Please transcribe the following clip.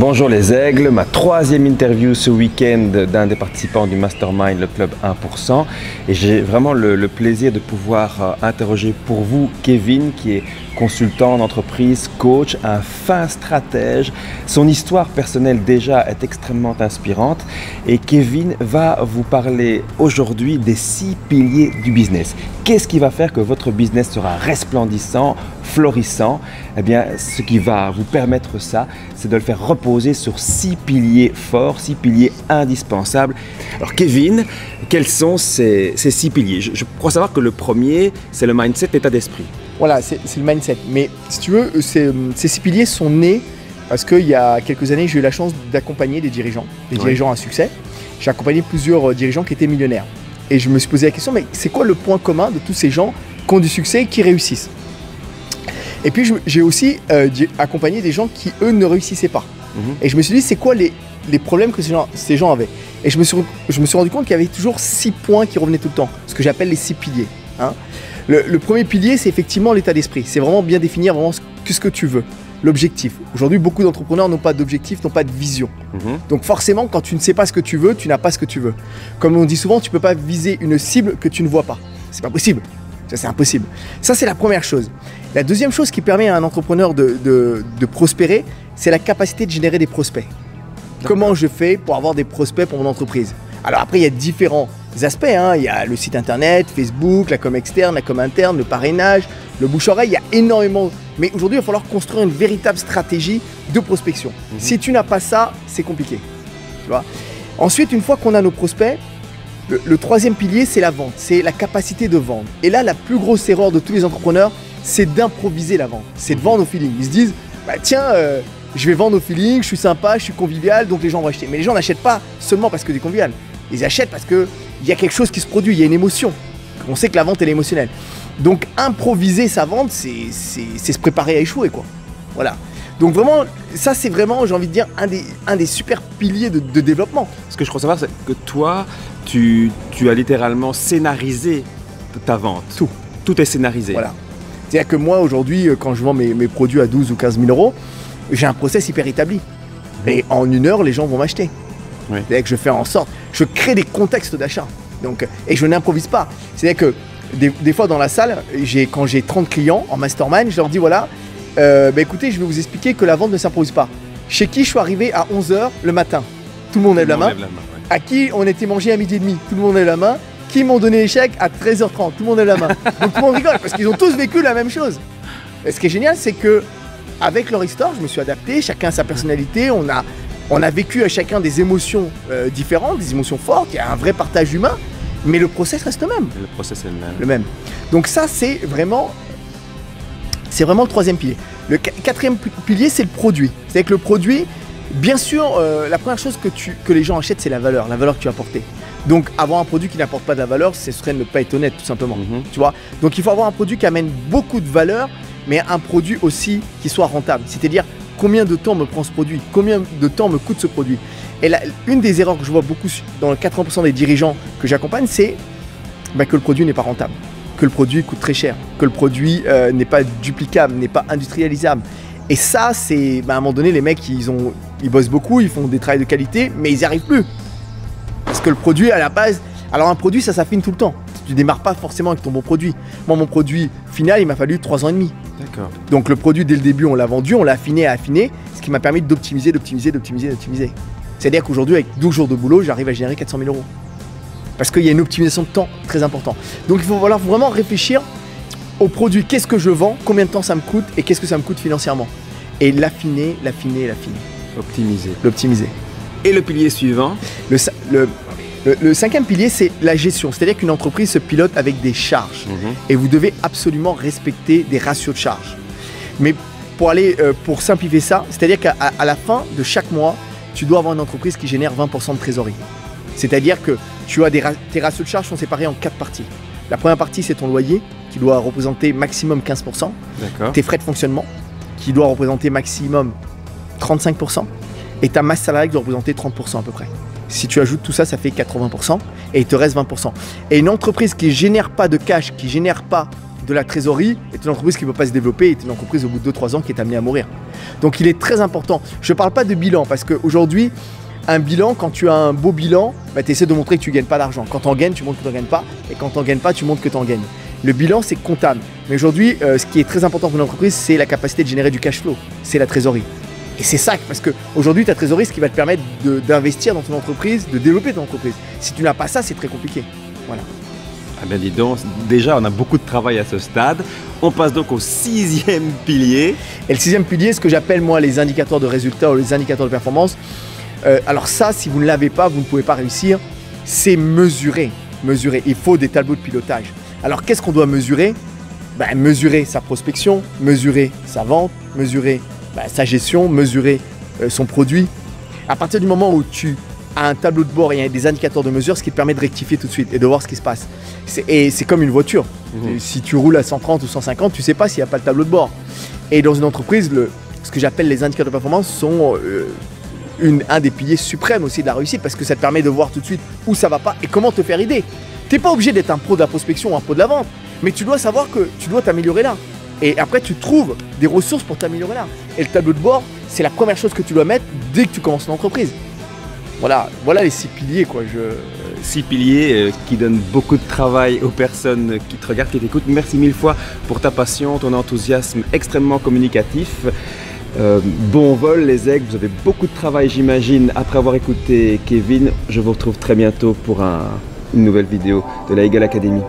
Bonjour les aigles, ma troisième interview ce week-end d'un des participants du Mastermind, le Club 1%. Et j'ai vraiment le plaisir de pouvoir interroger pour vous Kevin, qui est consultant d'entreprise, coach, un fin stratège. Son histoire personnelle déjà est extrêmement inspirante. Et Kevin va vous parler aujourd'hui des 6 piliers du business. Qu'est-ce qui va faire que votre business sera resplendissant, florissant? Eh bien, ce qui va vous permettre ça, c'est de le faire reposer sur 6 piliers forts, 6 piliers indispensables. Alors Kevin, quels sont ces 6 piliers? Je crois savoir que le premier, c'est le mindset, l'état d'esprit. Voilà, c'est le mindset. Mais si tu veux, ces 6 piliers sont nés parce qu'il y a quelques années, j'ai eu la chance d'accompagner des dirigeants à succès. J'ai accompagné plusieurs dirigeants qui étaient millionnaires. Et je me suis posé la question, mais c'est quoi le point commun de tous ces gens qui ont du succès et qui réussissent? Et puis j'ai aussi accompagné des gens qui, eux, ne réussissaient pas. Et je me suis dit, c'est quoi les problèmes que ces gens avaient? Et je me suis rendu compte qu'il y avait toujours 6 points qui revenaient tout le temps, ce que j'appelle les 6 piliers. Hein. Le premier pilier, c'est effectivement l'état d'esprit. C'est vraiment bien définir vraiment ce que tu veux, l'objectif. Aujourd'hui, beaucoup d'entrepreneurs n'ont pas d'objectif, n'ont pas de vision. Donc forcément, quand tu ne sais pas ce que tu veux, tu n'as pas ce que tu veux. Comme on dit souvent, tu ne peux pas viser une cible que tu ne vois pas. C'est pas possible. Ça, c'est impossible. Ça, c'est la première chose. La deuxième chose qui permet à un entrepreneur de prospérer, c'est la capacité de générer des prospects. Comment je fais pour avoir des prospects pour mon entreprise? Alors après, il y a différents aspects. Hein. Il y a le site internet, Facebook, la com externe, la com interne, le parrainage, le bouche-oreille. Il y a énormément. Mais aujourd'hui, il va falloir construire une véritable stratégie de prospection. Si tu n'as pas ça, c'est compliqué. Tu vois. Ensuite, une fois qu'on a nos prospects, le troisième pilier, c'est la vente. C'est la capacité de vendre. Et là, la plus grosse erreur de tous les entrepreneurs, c'est d'improviser la vente. C'est de vendre au feeling. Ils se disent, bah, tiens, je vais vendre au feeling, je suis sympa, je suis convivial, donc les gens vont acheter. Mais les gens n'achètent pas seulement parce que c'est convivial. Ils achètent parce qu'il y a quelque chose qui se produit, il y a une émotion. On sait que la vente, elle est émotionnelle. Donc, improviser sa vente, c'est se préparer à échouer, quoi. Voilà. Donc vraiment, ça c'est vraiment, j'ai envie de dire, un des super piliers de développement. Ce que je crois savoir, c'est que toi, tu as littéralement scénarisé ta vente. Tout est scénarisé. Voilà. C'est-à-dire que moi, aujourd'hui, quand je vends mes produits à 12 ou 15 000 euros, j'ai un process hyper établi. Et en 1 heure, les gens vont m'acheter. Oui. C'est-à-dire que je fais en sorte, je crée des contextes d'achat. Et je n'improvise pas. C'est-à-dire que des fois dans la salle, quand j'ai 30 clients en mastermind, je leur dis voilà, écoutez, je vais vous expliquer que la vente ne s'improvise pas. Chez qui je suis arrivé à 11 h le matin? Tout le monde lève la main. À qui on était mangé à 12h30? Tout le monde lève la main. Qui m'ont donné l'échec à 13 h 30? Tout le monde lève la main. Donc tout le monde rigole parce qu'ils ont tous vécu la même chose. Et ce qui est génial, c'est que avec leur histoire, je me suis adapté, chacun a sa personnalité, on a vécu à chacun des émotions différentes, des émotions fortes, il y a un vrai partage humain, mais le process reste le même. Le process est le même. Donc ça, c'est vraiment le troisième pilier. Le quatrième pilier, c'est le produit. C'est-à-dire que le produit, bien sûr, la première chose que les gens achètent, c'est la valeur que tu as apportée. Donc avoir un produit qui n'apporte pas de la valeur, ce serait ne pas être honnête, tout simplement. Tu vois. Donc il faut avoir un produit qui amène beaucoup de valeur, mais un produit aussi qui soit rentable. C'est-à-dire, combien de temps me prend ce produit? Combien de temps me coûte ce produit? Et là, une des erreurs que je vois beaucoup dans le 80% des dirigeants que j'accompagne, c'est que le produit n'est pas rentable, que le produit coûte très cher, que le produit n'est pas duplicable, n'est pas industrialisable. Et ça, c'est à un moment donné, les mecs, ils bossent beaucoup, ils font des travails de qualité, mais ils n'y arrivent plus. Parce que le produit, à la base, alors un produit, ça s'affine tout le temps. Tu ne démarres pas forcément avec ton bon produit. Moi, mon produit final, il m'a fallu 3 ans et demi. D'accord. Donc le produit, dès le début, on l'a vendu, on l'a affiné, ce qui m'a permis d'optimiser. C'est-à-dire qu'aujourd'hui, avec 12 jours de boulot, j'arrive à générer 400 000 euros. Parce qu'il y a une optimisation de temps très importante. Donc il faut vraiment réfléchir au produit. Qu'est-ce que je vends? Combien de temps ça me coûte? Et qu'est-ce que ça me coûte financièrement? Et l'affiner. L'optimiser. Et le pilier suivant? Le cinquième pilier, c'est la gestion. C'est-à-dire qu'une entreprise se pilote avec des charges. Et vous devez absolument respecter des ratios de charges. Mais pour simplifier ça, c'est-à-dire qu'à la fin de chaque mois, tu dois avoir une entreprise qui génère 20% de trésorerie. C'est-à-dire que tes ratios de charges sont séparés en 4 parties. La première partie, c'est ton loyer, qui doit représenter maximum 15%. Tes frais de fonctionnement, qui doit représenter maximum 35%. Et ta masse salariale qui doit représenter 30% à peu près. Si tu ajoutes tout ça, ça fait 80% et il te reste 20%. Et une entreprise qui ne génère pas de cash, qui ne génère pas de la trésorerie est une entreprise qui ne peut pas se développer, est une entreprise au bout de 2-3 ans qui est amenée à mourir. Donc il est très important. Je ne parle pas de bilan parce qu'aujourd'hui, un bilan, quand tu as un beau bilan, bah, tu essaies de montrer que tu ne gagnes pas d'argent. Quand tu en gagnes, tu montres que tu n'en gagnes pas. Et quand tu n'en gagnes pas, tu montres que tu en gagnes. Le bilan, c'est comptable. Mais aujourd'hui, ce qui est très important pour une entreprise, c'est la capacité de générer du cash flow. C'est la trésorerie. Et c'est ça, parce qu'aujourd'hui, ta trésorerie, ce qui va te permettre d'investir dans ton entreprise, de développer ton entreprise. Si tu n'as pas ça, c'est très compliqué. Voilà. Ah ben dis donc, déjà on a beaucoup de travail à ce stade. On passe donc au 6e pilier. Et le 6e pilier, ce que j'appelle moi les indicateurs de résultats ou les indicateurs de performance. Alors ça, si vous ne l'avez pas, vous ne pouvez pas réussir. C'est mesurer. Mesurer. Il faut des tableaux de pilotage. Alors qu'est-ce qu'on doit mesurer? Mesurer sa prospection, mesurer sa vente, mesurer sa gestion, mesurer son produit. À partir du moment où tu as un tableau de bord et il y a des indicateurs de mesure, ce qui te permet de rectifier tout de suite et de voir ce qui se passe. Et c'est comme une voiture. Si tu roules à 130 ou 150, tu ne sais pas s'il n'y a pas le tableau de bord. Et dans une entreprise, ce que j'appelle les indicateurs de performance sont un des piliers suprêmes aussi de la réussite parce que ça te permet de voir tout de suite où ça ne va pas et comment te faire aider. Tu n'es pas obligé d'être un pro de la prospection ou un pro de la vente, mais tu dois savoir que tu dois t'améliorer là. Et après, tu trouves des ressources pour t'améliorer là. Et le tableau de bord, c'est la première chose que tu dois mettre dès que tu commences une entreprise. Voilà les 6 piliers, quoi. 6 piliers qui donnent beaucoup de travail aux personnes qui te regardent, qui t'écoutent. Merci 1000 fois pour ta passion, ton enthousiasme extrêmement communicatif. Bon vol les aigles, vous avez beaucoup de travail j'imagine après avoir écouté Kevin. Je vous retrouve très bientôt pour une nouvelle vidéo de la Eagle Academy.